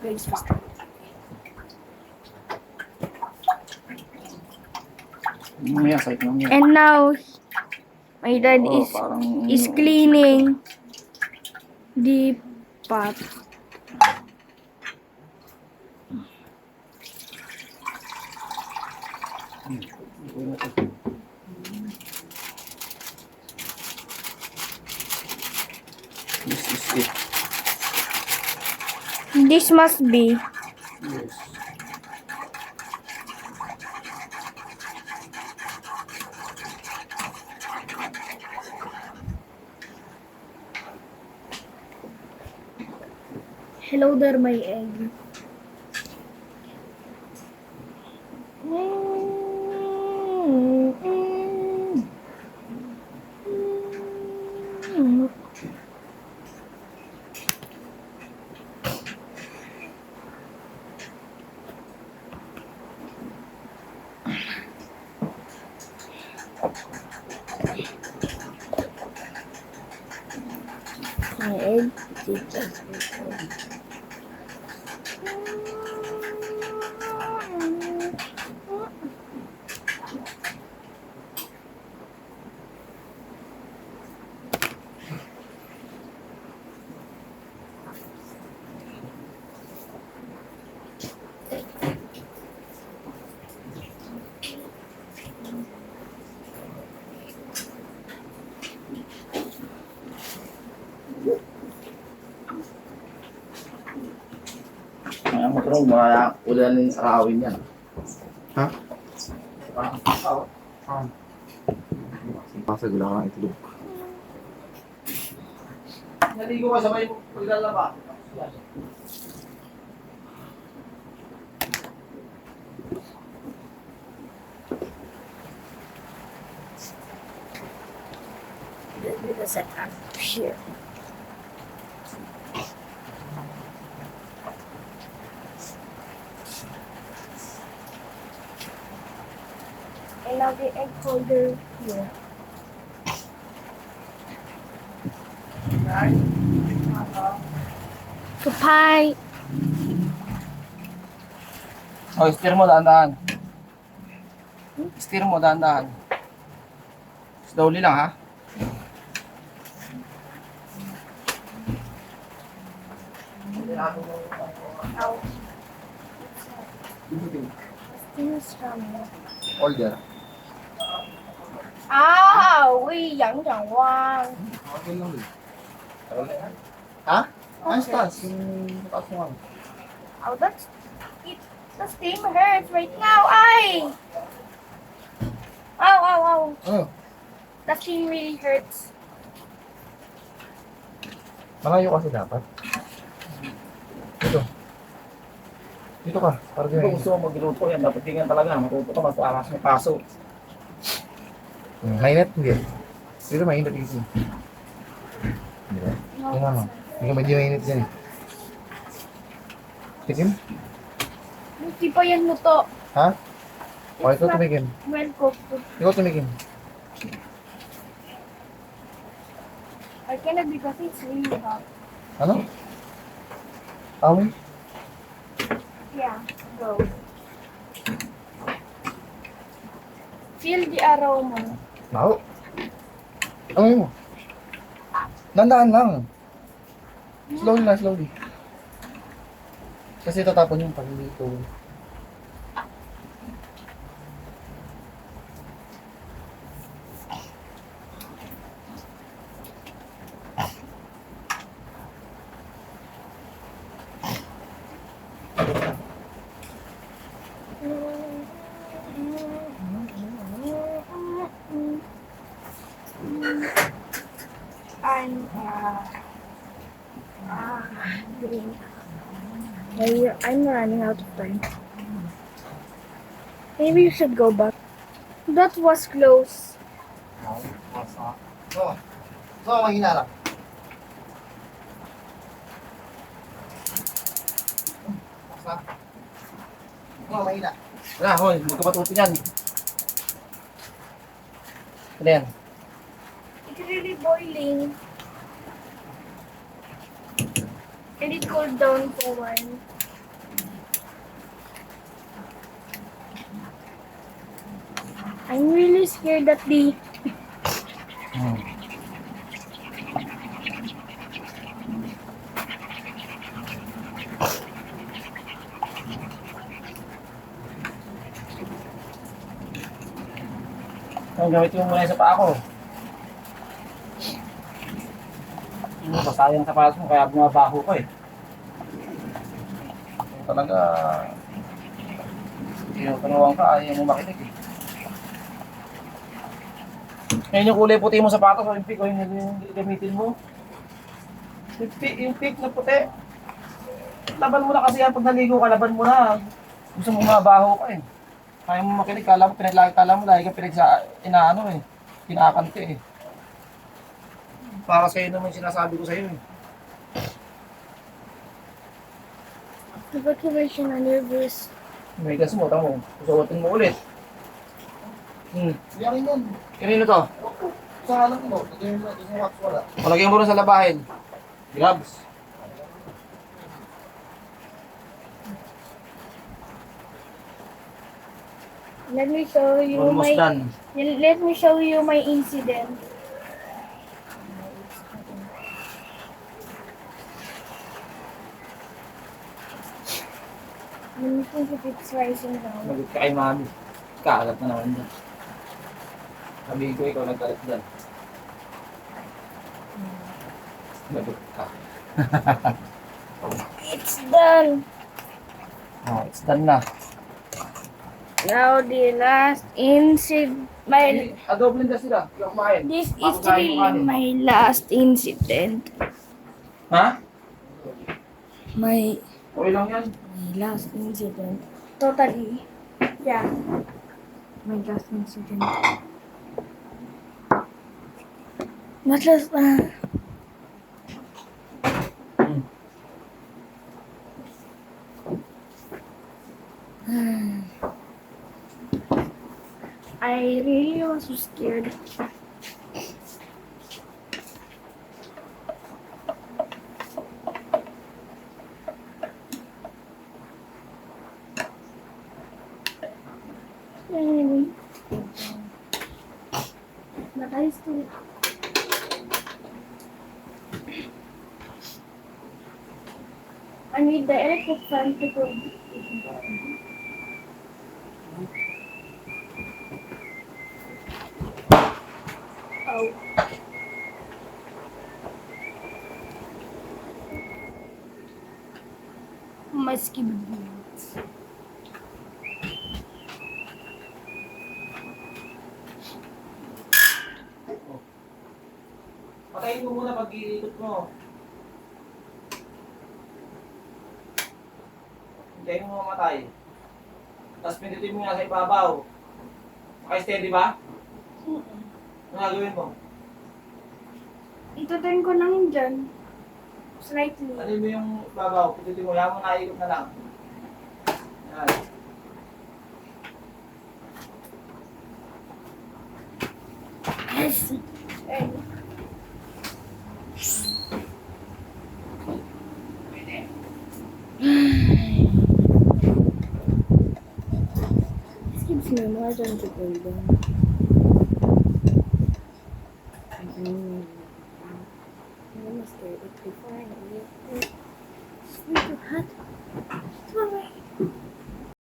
Guys, basta. Mamaya, sakit lang yan. And now, my dad Oo, is parang- cleaning the pot. This is it. This must be. Yes. Hello there, my egg. My egg. Ang motor mo, mga ulanin arawin yan. Ha? Ah. Pasag lang ang itlog. Naligo ka sabay mo, paglalaba. The setup here. And now the egg holder here. Kapay. Oh, steer mo dahan-dahan. Steer mo dahan-dahan. Slowly lang ha. Ow. Things from Order. 啊，喂，杨长汪。 Okay lang din. Ha? Ayos taas. Yung taas mo. Oh, that's it. The steam hurts right now. Ay! Ow, ow, ow. Oh, The steam really hurts. malayo kasi dapat. Dito. Dito ka. Para Kung gusto mo magluto yan, dapat ganyan talaga. Matuto ka, mas aras mo paso. Mainit? Hindi. Dito mainit dito. Hindi ba? Ito naman. Hindi ka medyo mainit dyan eh. Tikim? Hindi pa yan luto. Ha? O, ikaw tumikim. Well cooked. Ikaw tumikim. I cannot because it's really hot. Ano? Awin? Yeah, go. Feel the aroma. Baho. Amoy mo. Nandaan lang. Slowly lang, slowly. Kasi tatapon yung pag hindi ito. I'm green. I'm running out of time. Maybe you should go back. That was close. So, mahina lang. Mahina. Wala, hoy, huwag ka matuto yan. Ano yan? It's really boiling. And it cooled down for a while. I'm really scared that the Hmm. Ang gamit mo muna yung sa paa ko. Basayang sapatos mo, kaya bumabaho ko eh. Talaga, tinutunuan ka, ayaw mo makinig eh. Ngayon yung kulay puti mo sapatos, o yung pink, o yung gamitin mo. Yung pink na puti. Laban mo na kasi yan, pag naligo ka, laban mo na. Gusto mo mabaho ka eh. Ayaw mo makinig, kala mo dahil ka inaano eh. Kinakante eh. Para sa'yo naman sinasabi ko sa'yo eh. Ba't ka ba siya na-nervous? May gas mo, tamo. Susuotin mo ulit. Yakin yan. Kanino to? Sa alam mo, lagyan mo sa wax wala. Malagyan mo rin sa labahin. Gloves. Let me show you Almost my done. let me show you my incident. Let me think if it's rising now. Magot ka kay mami. Kaalat na naman dyan. Sabi ko, ikaw nagkalat dyan. Magot ka. It's done. Oh, it's done na. Now the last incident. Adobo din sila. Hindi ako kumain. This is Bago kain mo really kanin. my last incident. Ha? My Okay lang yan. last incident. Totally. Yeah. My last incident. What last I really was so scared. Anyway. But I still I need the electric fan to go. Oh. My skin bleeds. Patayin mo muna pag iikot mo. Hintayin mo mamatay. Tapos pindutin mo nga sa ibabaw. Naka-steady ba? Ano gagawin mo? Ituturn ko lang dyan. Slightly. Ano mo yung ibabaw? Pindutin mo. Yan mo naikot na lang. Yan. Yes. Ready. This gives me more than to go down. I'm scared it before I get it. It's too hot.